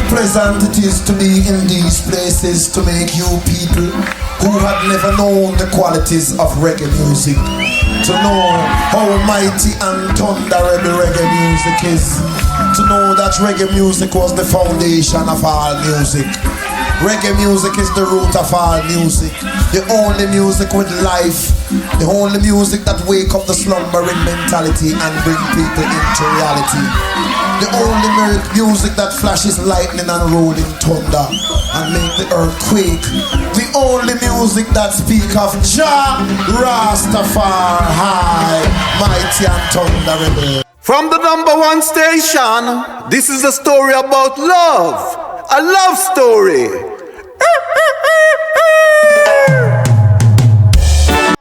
pleasant it is to be in these places to make you people who had never known the qualities of reggae music to know how mighty and thunderable reggae music is, to know that reggae music was the foundation of all music. Reggae music is the root of all music, the only music with life, the only music that wake up the slumbering mentality and bring people into reality, the only music that flashes lightning and rolling thunder and make the earth quake, the only music that speak of Jah Rastafari, mighty and thunderable. From the #1 station, this is a story about love, a love story.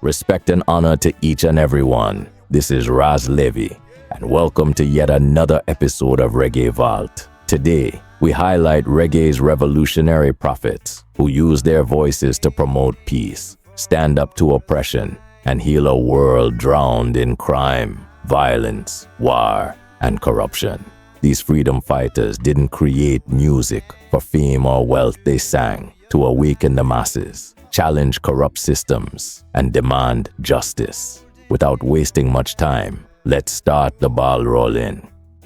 Respect and honor to each and every one. This is Raz Levy, and welcome to yet another episode of Reggae Vault. Today, we highlight reggae's revolutionary prophets who use their voices to promote peace, stand up to oppression, and heal a world drowned in crime, violence, war, and corruption. These freedom fighters didn't create music for fame or wealth. They sang to awaken the masses, challenge corrupt systems, and demand justice. Without wasting much time, let's start the ball rolling.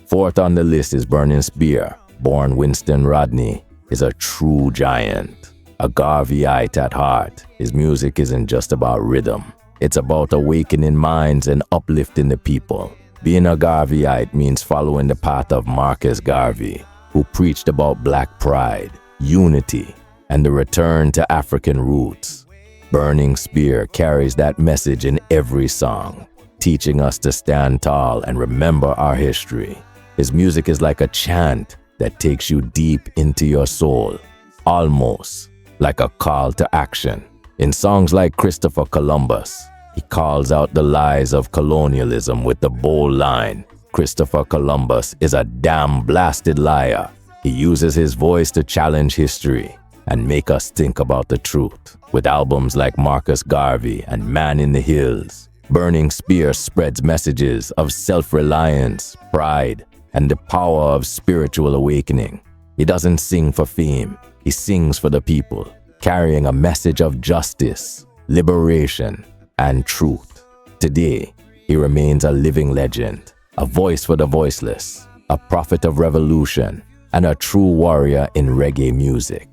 Fourth on the list is Burning Spear. Born Winston Rodney, is a true giant. A Garveyite at heart, his music isn't just about rhythm. It's about awakening minds and uplifting the people. Being a Garveyite means following the path of Marcus Garvey, who preached about black pride, unity, and the return to African roots. Burning Spear carries that message in every song, teaching us to stand tall and remember our history. His music is like a chant that takes you deep into your soul, almost like a call to action. In songs like Christopher Columbus, he calls out the lies of colonialism with the bold line, "Christopher Columbus is a damn blasted liar." He uses his voice to challenge history and make us think about the truth. With albums like Marcus Garvey and Man in the Hills, Burning Spear spreads messages of self-reliance, pride, and the power of spiritual awakening. He doesn't sing for fame, he sings for the people, carrying a message of justice, liberation, and truth. Today, he remains a living legend, a voice for the voiceless, a prophet of revolution, and a true warrior in reggae music.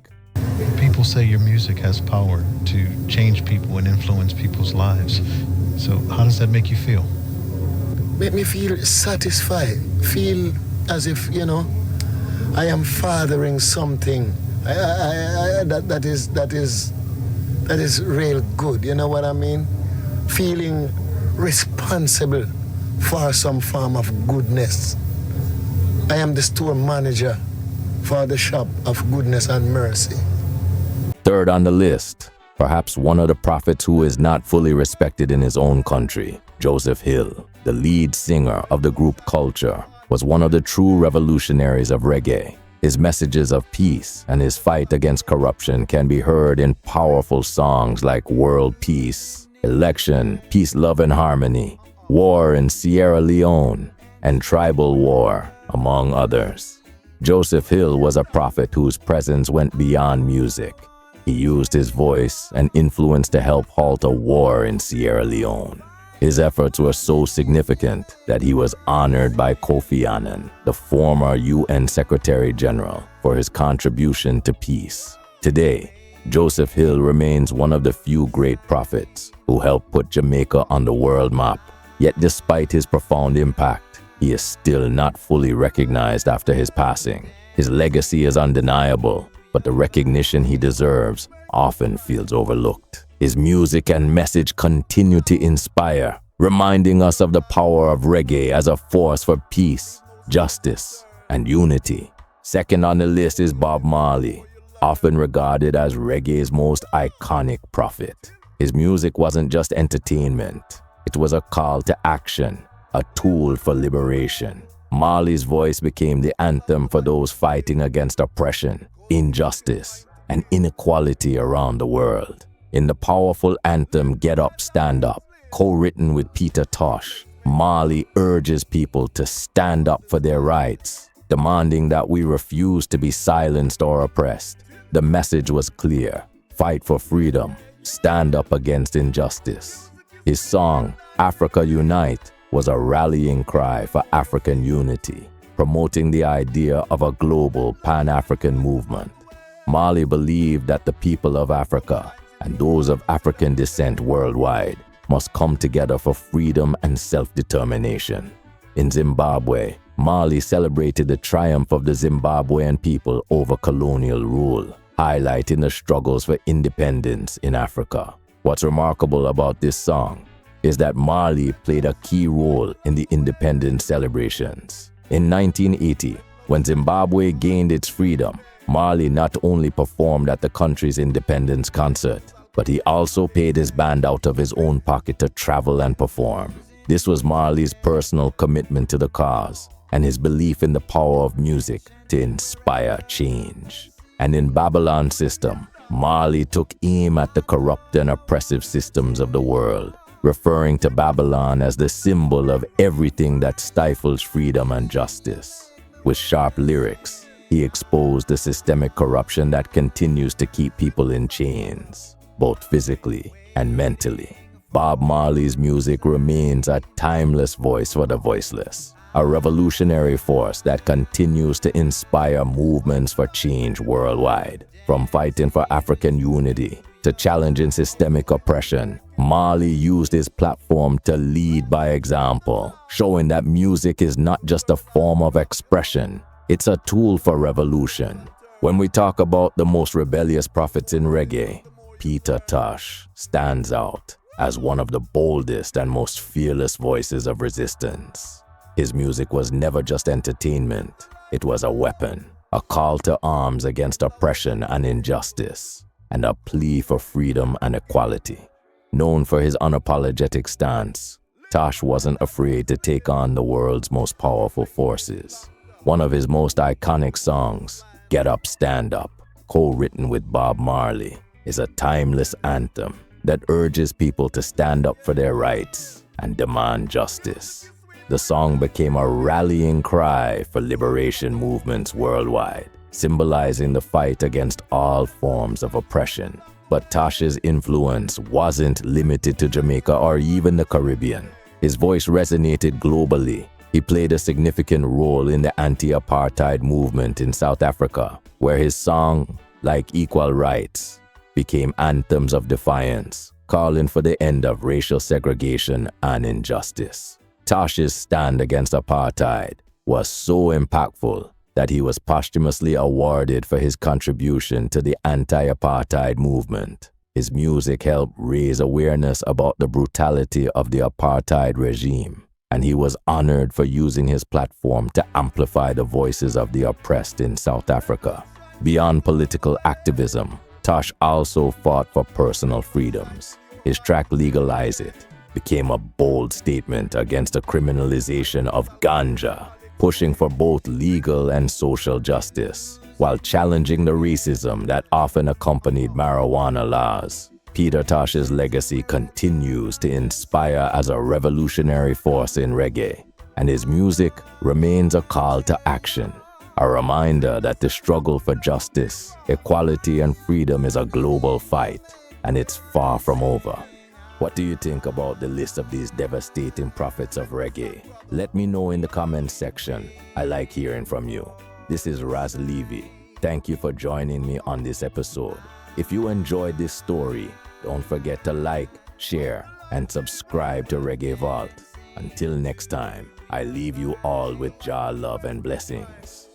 People say your music has power to change people and influence people's lives. So how does that make you feel? Make me feel satisfied, feel as if, I am fathering something that is real good, you know what I mean? Feeling responsible for some form of goodness. I am the store manager for the shop of goodness and mercy. Third on the list, perhaps one of the prophets who is not fully respected in his own country, Joseph Hill, the lead singer of the group Culture, was one of the true revolutionaries of reggae. His messages of peace and his fight against corruption can be heard in powerful songs like World Peace, Election, Peace, Love and Harmony, War in Sierra Leone, and Tribal War, among others. Joseph Hill was a prophet whose presence went beyond music. He used his voice and influence to help halt a war in Sierra Leone. His efforts were so significant that he was honored by Kofi Annan, the former UN Secretary General, for his contribution to peace. Today, Joseph Hill remains one of the few great prophets who helped put Jamaica on the world map. Yet despite his profound impact, he is still not fully recognized after his passing. His legacy is undeniable, but the recognition he deserves often feels overlooked. His music and message continue to inspire, reminding us of the power of reggae as a force for peace, justice, and unity. Second on the list is Bob Marley, often regarded as reggae's most iconic prophet. His music wasn't just entertainment, it was a call to action, a tool for liberation. Marley's voice became the anthem for those fighting against oppression, injustice, and inequality around the world. In the powerful anthem Get Up, Stand Up, co-written with Peter Tosh, Marley urges people to stand up for their rights, demanding that we refuse to be silenced or oppressed. The message was clear: fight for freedom, stand up against injustice. His song, Africa Unite, was a rallying cry for African unity, promoting the idea of a global Pan-African movement. Marley believed that the people of Africa and those of African descent worldwide must come together for freedom and self-determination. In Zimbabwe, Marley celebrated the triumph of the Zimbabwean people over colonial rule, highlighting the struggles for independence in Africa. What's remarkable about this song is that Marley played a key role in the independence celebrations. In 1980, when Zimbabwe gained its freedom, Marley not only performed at the country's independence concert, but he also paid his band out of his own pocket to travel and perform. This was Marley's personal commitment to the cause and his belief in the power of music to inspire change. And in Babylon's system, Marley took aim at the corrupt and oppressive systems of the world, referring to Babylon as the symbol of everything that stifles freedom and justice. With sharp lyrics, he exposed the systemic corruption that continues to keep people in chains, both physically and mentally. Bob Marley's music remains a timeless voice for the voiceless, a revolutionary force that continues to inspire movements for change worldwide. From fighting for African unity to challenging systemic oppression, Marley used his platform to lead by example, showing that music is not just a form of expression, it's a tool for revolution. When we talk about the most rebellious prophets in reggae, Peter Tosh stands out as one of the boldest and most fearless voices of resistance. His music was never just entertainment, it was a weapon, a call to arms against oppression and injustice, and a plea for freedom and equality. Known for his unapologetic stance, Tosh wasn't afraid to take on the world's most powerful forces. One of his most iconic songs, Get Up, Stand Up, co-written with Bob Marley, is a timeless anthem that urges people to stand up for their rights and demand justice. The song became a rallying cry for liberation movements worldwide, symbolizing the fight against all forms of oppression. But Tosh's influence wasn't limited to Jamaica or even the Caribbean. His voice resonated globally. He played a significant role in the anti-apartheid movement in South Africa, where his song, like Equal Rights, became anthems of defiance, calling for the end of racial segregation and injustice. Tosh's stand against apartheid was so impactful that he was posthumously awarded for his contribution to the anti-apartheid movement. His music helped raise awareness about the brutality of the apartheid regime, and he was honored for using his platform to amplify the voices of the oppressed in South Africa. Beyond political activism, Tosh also fought for personal freedoms. His track Legalize It became a bold statement against the criminalization of ganja, pushing for both legal and social justice, while challenging the racism that often accompanied marijuana laws. Peter Tosh's legacy continues to inspire as a revolutionary force in reggae, and his music remains a call to action, a reminder that the struggle for justice, equality, and freedom is a global fight, and it's far from over. What do you think about the list of these devastating prophets of reggae? Let me know in the comments section. I like hearing from you. This is Raz Levy. Thank you for joining me on this episode. If you enjoyed this story, don't forget to like, share, and subscribe to Reggae Vault. Until next time, I leave you all with Jah love and blessings.